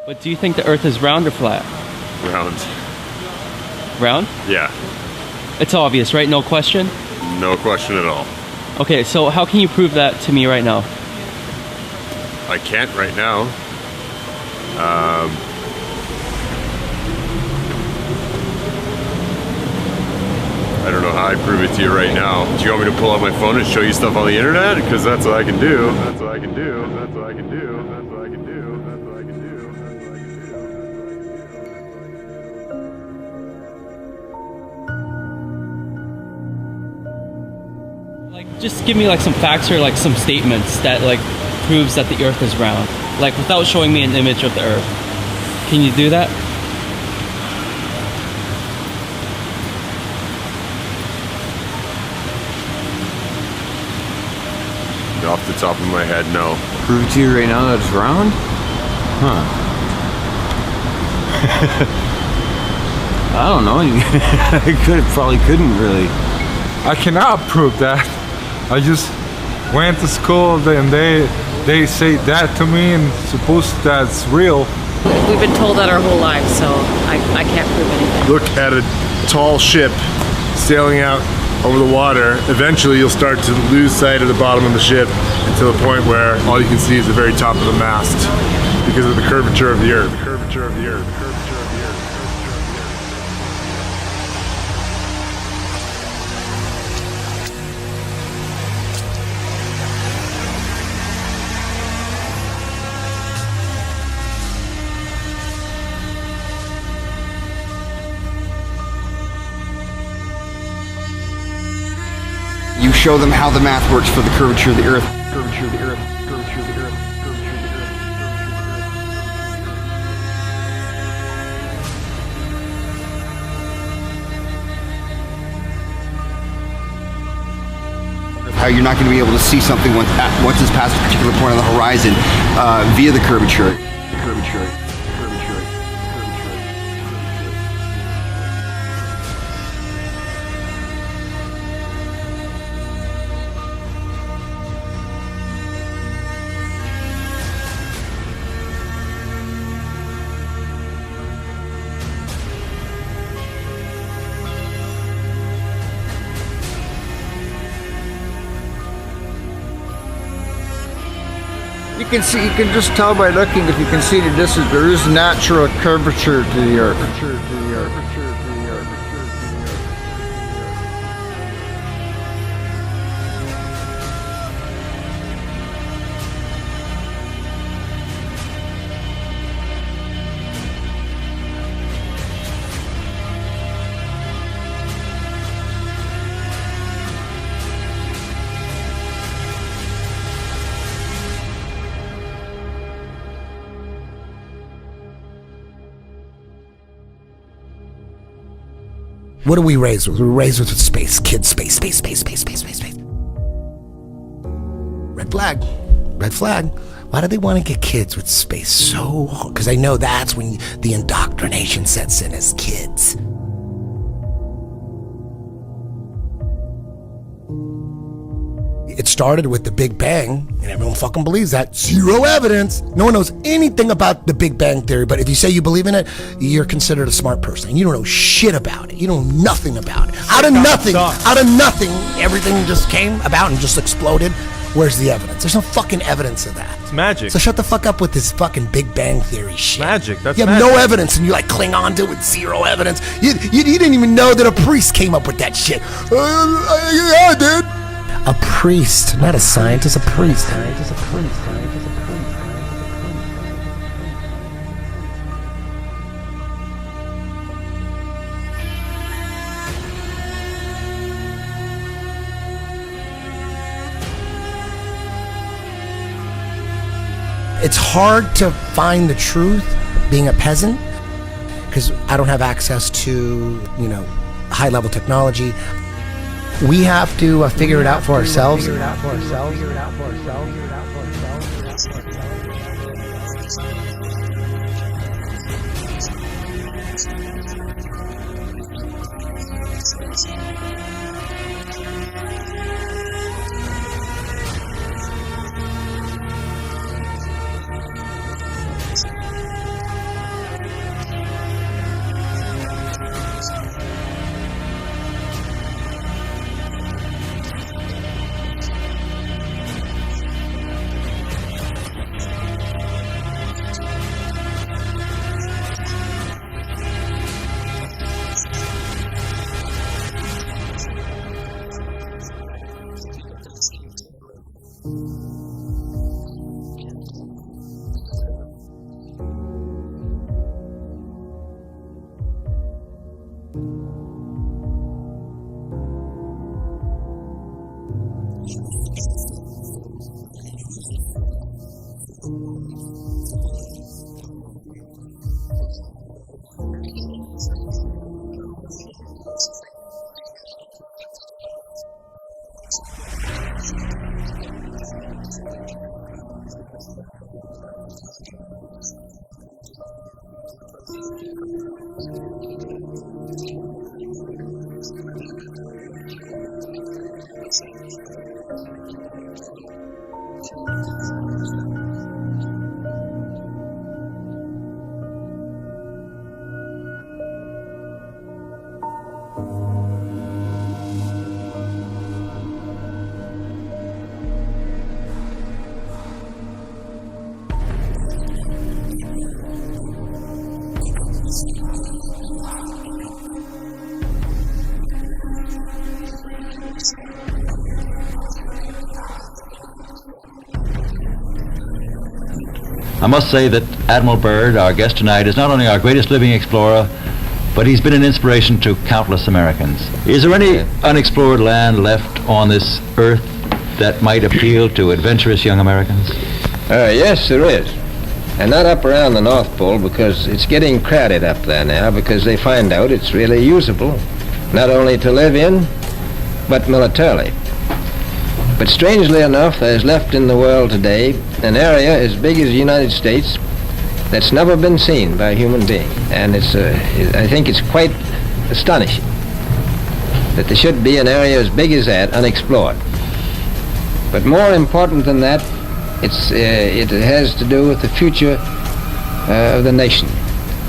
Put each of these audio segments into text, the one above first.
But do you think the Earth is round or flat? Round. Round? Yeah. It's obvious, right? No question? No question at all. Okay, so how can you prove that to me right now? I can't right now. I don't know how I prove it to you right now. Do you want me to pull out my phone and show you stuff on the internet? Because that's what I can do. That's what I can do. That's what I can do. That's what I can do. That's what I can do. That's what I can do. Like, just give me like some facts or like some statements that like proves that the Earth is round. Like without showing me an image of the Earth. Can you do that? Off the top of my head, no. Prove it to you right now that it's round? Huh. I don't know. Probably couldn't really. I cannot prove that. I just went to school and they say that to me and suppose that's real. We've been told that our whole lives, so I can't prove anything. Look at a tall ship sailing out over the water. Eventually you'll start to lose sight of the bottom of the ship until the point where all you can see is the very top of the mast because of the curvature of the Earth. The curvature of the Earth. The curvature of the Earth. You show them how the math works for the curvature of the Earth. Curvature of the Earth. Curvature of the Earth. Curvature of the Earth. How you're not going to be able to see something once it's past a particular point on the horizon via the curvature. Curvature. You can see, you can just tell by looking if you can see the distance, there is natural curvature to the Earth. What are we raised with? We're raised with space. Kids, space. Red flag. Red flag. Why do they want to get kids with space so hard? Because I know that's when the indoctrination sets in as kids. It started with the Big Bang, and everyone fucking believes that. Zero evidence. No one knows anything about the Big Bang Theory, but if you say you believe in it, you're considered a smart person. You don't know shit about it. You know nothing about it. Out of nothing, everything just came about and just exploded. Where's the evidence? There's no fucking evidence of that. It's magic. So shut the fuck up with this fucking Big Bang Theory shit. Magic, that's You have magic. no evidence and you like cling on to it with zero evidence. You didn't even know that a priest came up with that shit. Yeah, dude. A priest, not a scientist, a priest. It's hard to find the truth being a peasant because I don't have access to, high-level technology. We have to figure it out for ourselves. I must say that Admiral Byrd, our guest tonight, is not only our greatest living explorer, but he's been an inspiration to countless Americans. Is there any unexplored land left on this earth that might appeal to adventurous young Americans? Yes, there is. And not up around the North Pole, because it's getting crowded up there now, because they find out it's really usable, not only to live in, but militarily. But strangely enough, there's left in the world today an area as big as the United States that's never been seen by a human being. And I think it's quite astonishing that there should be an area as big as that unexplored. But more important than that, it has to do with the future of the nation,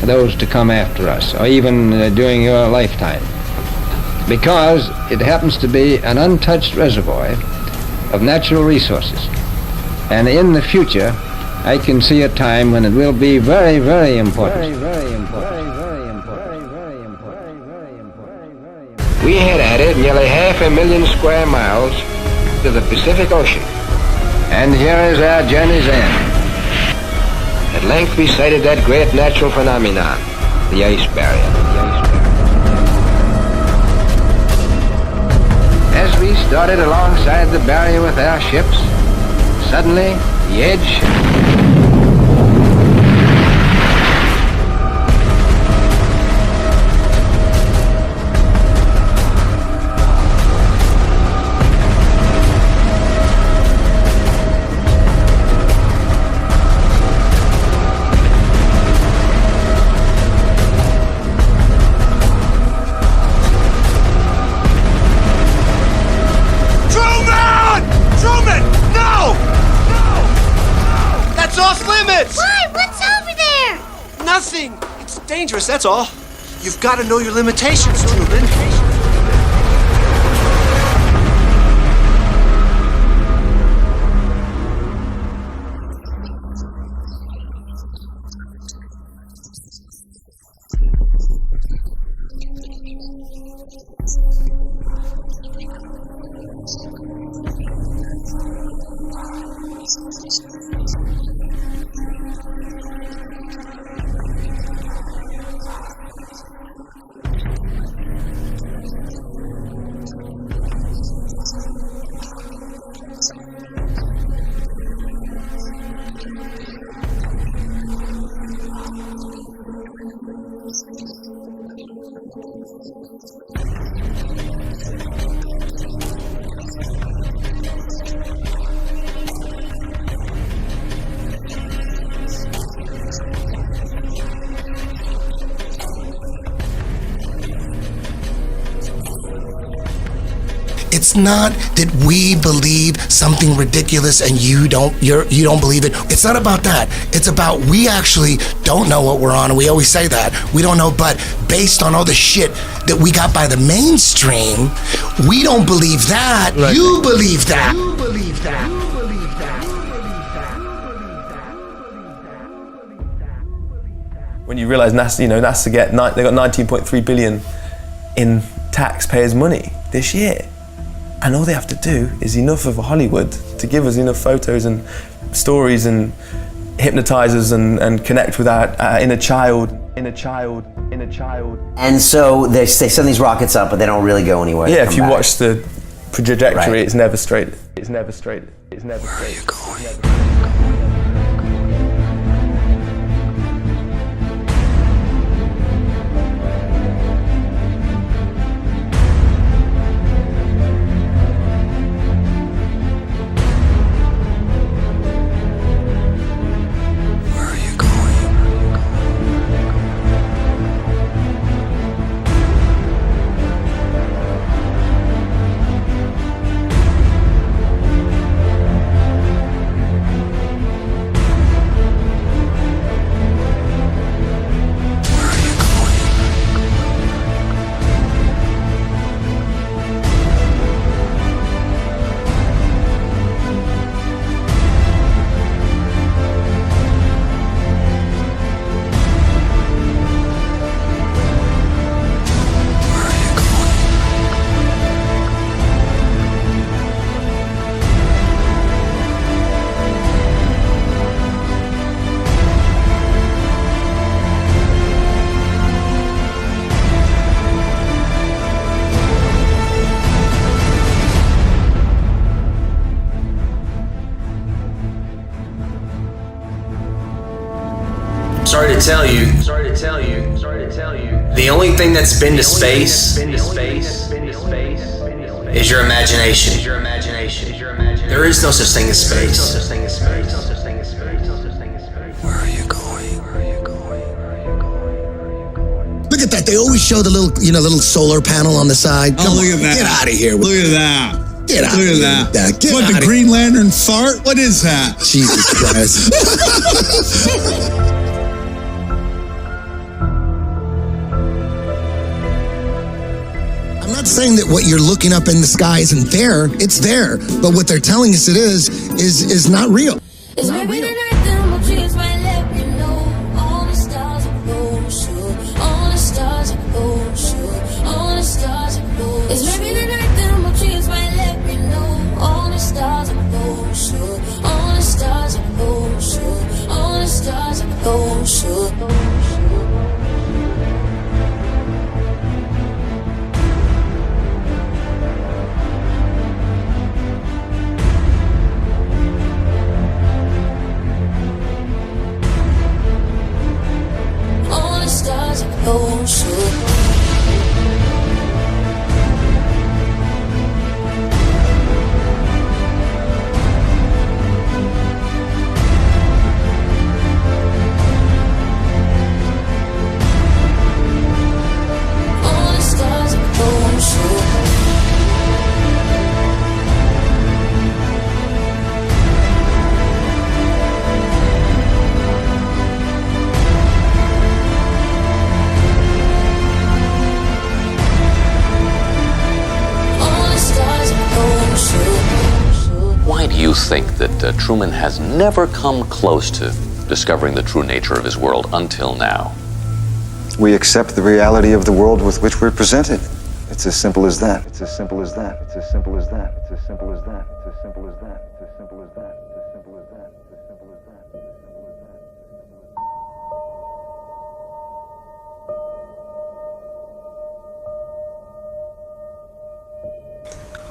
those to come after us, or even during your lifetime. Because it happens to be an untouched reservoir of natural resources. And in the future, I can see a time when it will be very, very important. Very important. We had added nearly 500,000 square miles to the Pacific Ocean. And here is our journey's end. At length we sighted that great natural phenomenon, the ice barrier. As we started alongside the barrier with our ships, suddenly the edge dangerous, that's all. You've got to know your limitations, Truman. It's not that we believe something ridiculous and you don't believe it. It's not about that. It's about we actually don't know what we're on, and we always say that. We don't know, but based on all the shit that we got by the mainstream, we don't believe that. Right. You believe that. You believe that. You believe that. When you realize NASA, NASA they got 19.3 billion in taxpayers' money this year. And all they have to do is enough of Hollywood to give us enough photos and stories and hypnotize us and connect with our inner child. And so they send these rockets up, but they don't really go anywhere. Yeah, if you watch the trajectory, Right. it's never straight. It's never straight. It's never straight. Where are you going? Sorry to tell you, the only thing that's been to space is your imagination. There is no such thing as space. Where are you going? Look at that. They always show the little solar panel on the side. Oh, look at that. Get out of here. Look at that. Get out Look of at here. that. Get What, out the of Green Lantern fart? What is that? Jesus Christ. I'm not saying that what you're looking up in the sky isn't there. It's there. But what they're telling us it is not real. It's not real. My dreams might let me know all the stars are closer, all the stars are closer, all the stars are closer. It's maybe the night that my dreams might let me know all the stars are closer, all the stars are closer, all the stars are closer. All the stars are closer. All the stars are closer. All the stars are closer. Why do you think that Truman has never come close to discovering the true nature of his world until now? We accept the reality of the world with which we're presented. It's as simple as that. It's as simple as that. It's as simple as that. It's as simple as that. It's as simple as that. It's as simple as that. It's as simple as that. It's as simple as that. It's as simple as that.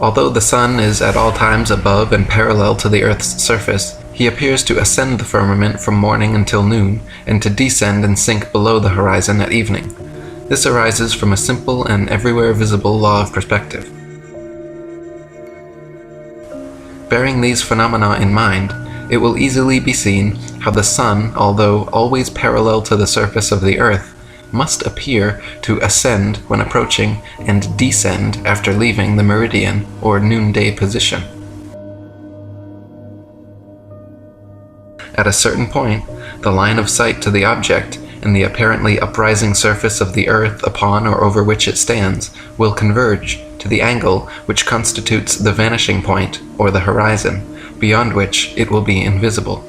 Although the sun is at all times above and parallel to the Earth's surface, he appears to ascend the firmament from morning until noon, and to descend and sink below the horizon at evening. This arises from a simple and everywhere visible law of perspective. Bearing these phenomena in mind, it will easily be seen how the sun, although always parallel to the surface of the Earth, must appear to ascend when approaching and descend after leaving the meridian or noonday position. At a certain point, the line of sight to the object and the apparently uprising surface of the Earth upon or over which it stands will converge to the angle which constitutes the vanishing point or the horizon, beyond which it will be invisible.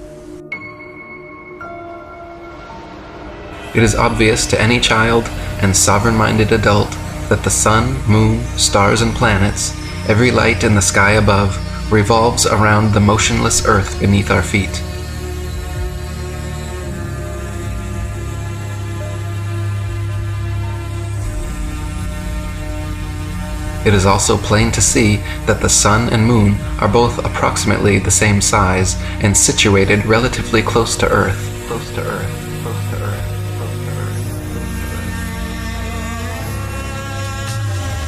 It is obvious to any child and sovereign-minded adult that the sun, moon, stars, and planets, Every light in the sky above revolves around the motionless earth beneath our feet. It is also plain to see that the sun and moon are both approximately the same size and situated relatively close to Earth. Close to Earth. Close to Earth. Close to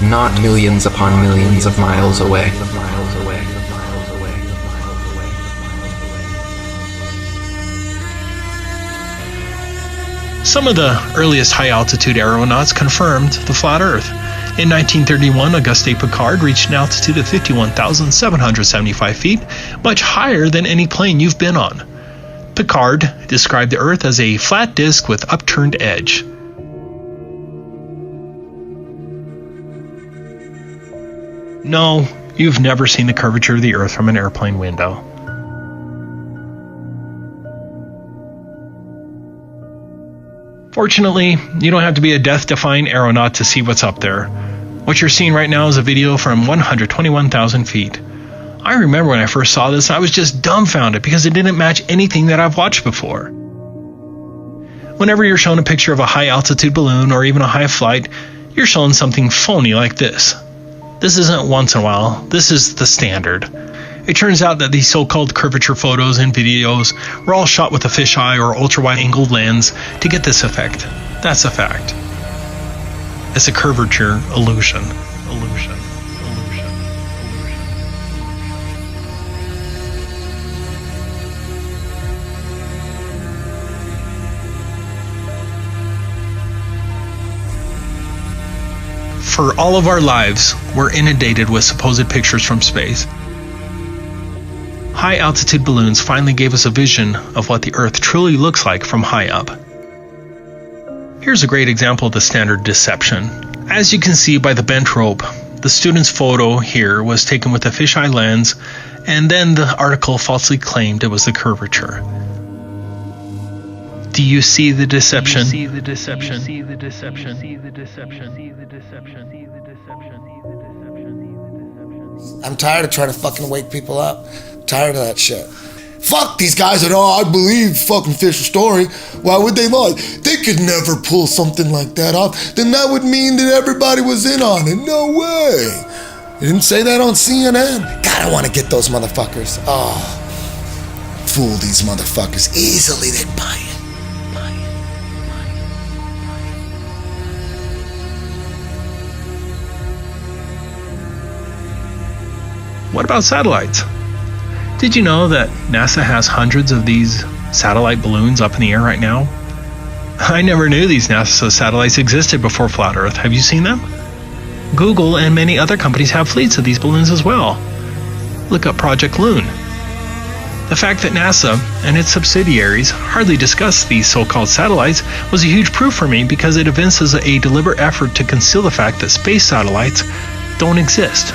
Earth. Not millions upon millions of miles away. Some of the earliest high-altitude aeronauts confirmed the flat Earth. In 1931, Auguste Piccard reached an altitude of 51,775 feet, much higher than any plane you've been on. Piccard described the Earth as a flat disk with upturned edge. No, you've never seen the curvature of the Earth from an airplane window. Fortunately, you don't have to be a death-defying aeronaut to see what's up there. What you're seeing right now is a video from 121,000 feet. I remember when I first saw this, I was just dumbfounded because it didn't match anything that I've watched before. Whenever you're shown a picture of a high-altitude balloon or even a high flight, you're shown something phony like this. This isn't once in a while, this is the standard. It turns out that these so-called curvature photos and videos were all shot with a fisheye or ultra-wide-angled lens to get this effect. That's a fact. It's a curvature illusion. For all of our lives, we're inundated with supposed pictures from space. High-altitude balloons finally gave us a vision of what the Earth truly looks like from high up. Here's a great example of the standard deception. As you can see by the bent rope, the student's photo here was taken with a fisheye lens, and then the article falsely claimed it was the curvature. Do you see the deception? I'm tired of trying to fucking wake people up. I'm tired of that shit. Fuck these guys that, I believe fucking Fisher's story. Why would they lie? They could never pull something like that off. Then that would mean that everybody was in on it. No way. You didn't say that on CNN. God, I want to get those motherfuckers. Oh, fool these motherfuckers. Easily they'd buy it. What about satellites? Did you know that NASA has hundreds of these satellite balloons up in the air right now? I never knew these NASA satellites existed before Flat Earth. Have you seen them? Google and many other companies have fleets of these balloons as well. Look up Project Loon. The fact that NASA and its subsidiaries hardly discuss these so-called satellites was a huge proof for me because it evinces a deliberate effort to conceal the fact that space satellites don't exist.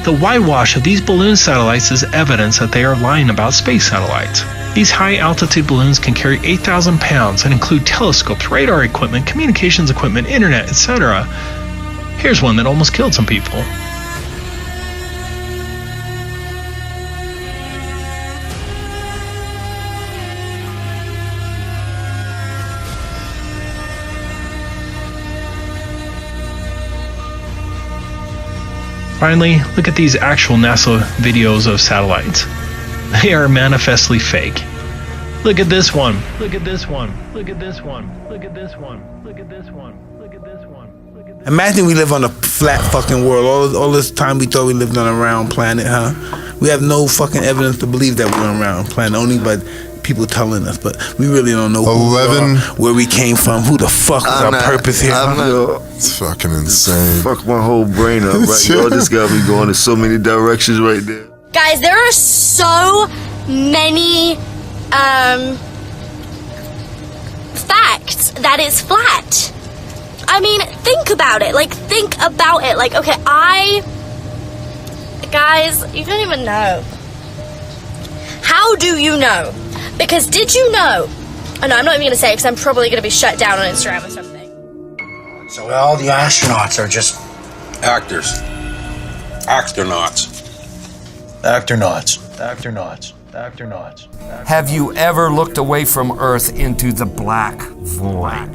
The whitewash of these balloon satellites is evidence that they are lying about space satellites. These high-altitude balloons can carry 8,000 pounds and include telescopes, radar equipment, communications equipment, internet, etc. Here's one that almost killed some people. Finally, look at these actual NASA videos of satellites. They are manifestly fake. Look at this one. Look at this one. Look at this one. Look at this one. Look at this one. Look at this one. Imagine we live on a flat fucking world. All this time we thought we lived on a round planet, huh? We have no fucking evidence to believe that we're on a round planet, only but people telling us, but we really don't know who we are, where we came from, who the fuck is our purpose here. It's fucking insane. Fuck my whole brain up, right? Y'all just got me going in so many directions right there. Guys, there are so many facts that it's flat. I mean, think about it. Think about it. Okay, guys, you don't even know. How do you know? Because did you know? Oh, no, I'm not even going to say it because I'm probably going to be shut down on Instagram or something. So all the astronauts are just Actors. Actronauts. Actronauts. Actronauts. Actronauts. Have you ever looked away from Earth into the black void?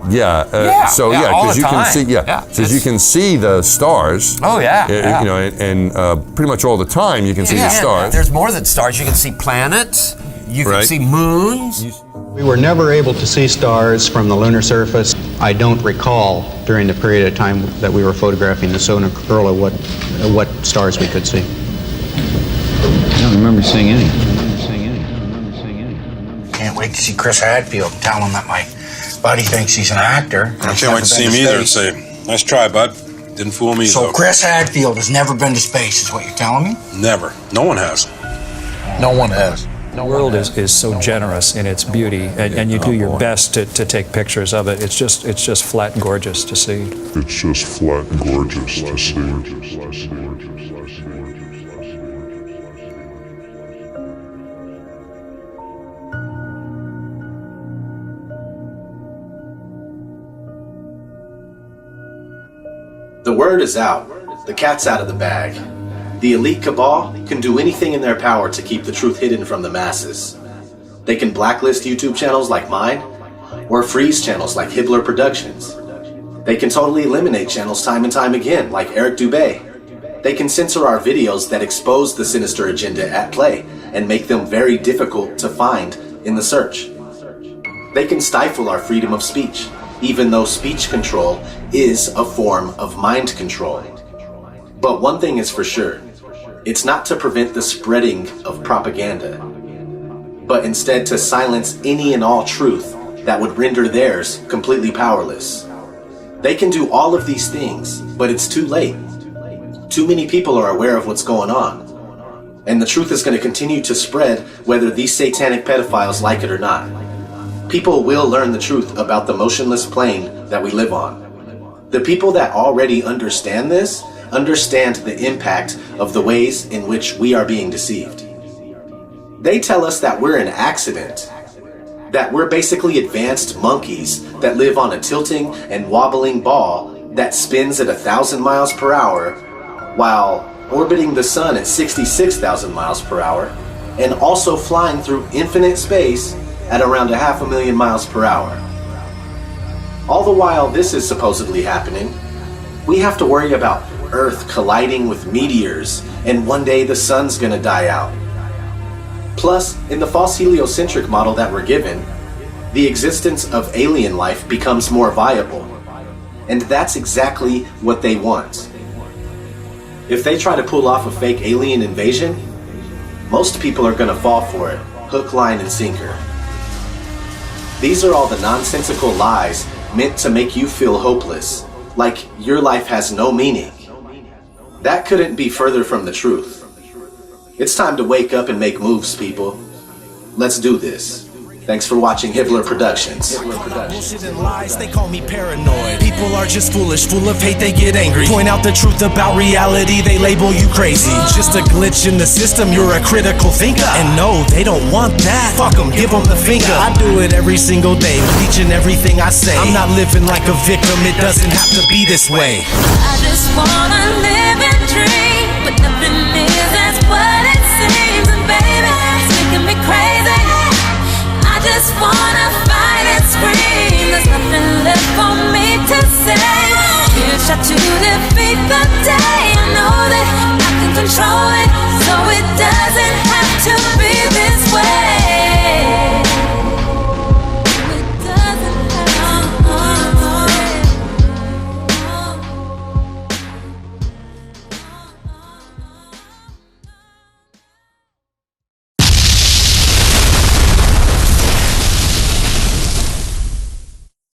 Yeah. So because you can see, because you can see the stars. Oh yeah. You know, and pretty much all the time you can see the stars. There's more than stars. You can see planets. You can see moons. We were never able to see stars from the lunar surface. I don't recall during the period of time that we were photographing the solar corona what stars we could see. I don't remember seeing any. Can't wait to see Chris Hadfield and tell him that my buddy thinks he's an actor. I can't wait to see him either and say, nice try, bud. Didn't fool me, So though. Chris Hadfield has never been to space, is what you're telling me? Never. No one has. No one has. The world is so generous in its beauty, and you do your best to take pictures of it. It's just flat and gorgeous to see. It's just flat and gorgeous to see. The word is out. The cat's out of the bag. The elite cabal can do anything in their power to keep the truth hidden from the masses. They can blacklist YouTube channels like mine, or freeze channels like Hibbeler Productions. They can totally eliminate channels time and time again, like Eric Dubé. They can censor our videos that expose the sinister agenda at play and make them very difficult to find in the search. They can stifle our freedom of speech, even though speech control is a form of mind control. But one thing is for sure, it's not to prevent the spreading of propaganda, but instead to silence any and all truth that would render theirs completely powerless. They can do all of these things, but it's too late. Too many people are aware of what's going on, and the truth is going to continue to spread whether these satanic pedophiles like it or not. People will learn the truth about the motionless plane that we live on. The people that already understand this understand the impact of the ways in which we are being deceived. They tell us that we're an accident, that we're basically advanced monkeys that live on a tilting and wobbling ball that spins at 1,000 miles per hour while orbiting the sun at 66,000 miles per hour and also flying through infinite space at around 500,000 miles per hour. All the while this is supposedly happening, we have to worry about Earth colliding with meteors and one day the sun's gonna die out. Plus, in the false heliocentric model that we're given, the existence of alien life becomes more viable. And that's exactly what they want. If they try to pull off a fake alien invasion, most people are gonna fall for it, hook, line, and sinker. These are all the nonsensical lies meant to make you feel hopeless, like your life has no meaning. That couldn't be further from the truth. It's time to wake up and make moves, people. Let's do this. Thanks for watching Hibbeler Productions. Bullshit and lies, they call me paranoid. People are just foolish, full of hate, they get angry. Point out the truth about reality, they label you crazy. Just a glitch in the system, you're a critical thinker. And no, they don't want that. Fuck them, give them the finger. I do it every single day, each and everything I say. I'm not living like a victim, it doesn't have to be this way. I just wanna live and dream, but nothing is as what it seems. And baby, it's making me crazy. I just wanna fight and scream. There's nothing left for me to say. Here's shot to defeat the day. I know that I can control it, so it doesn't have to be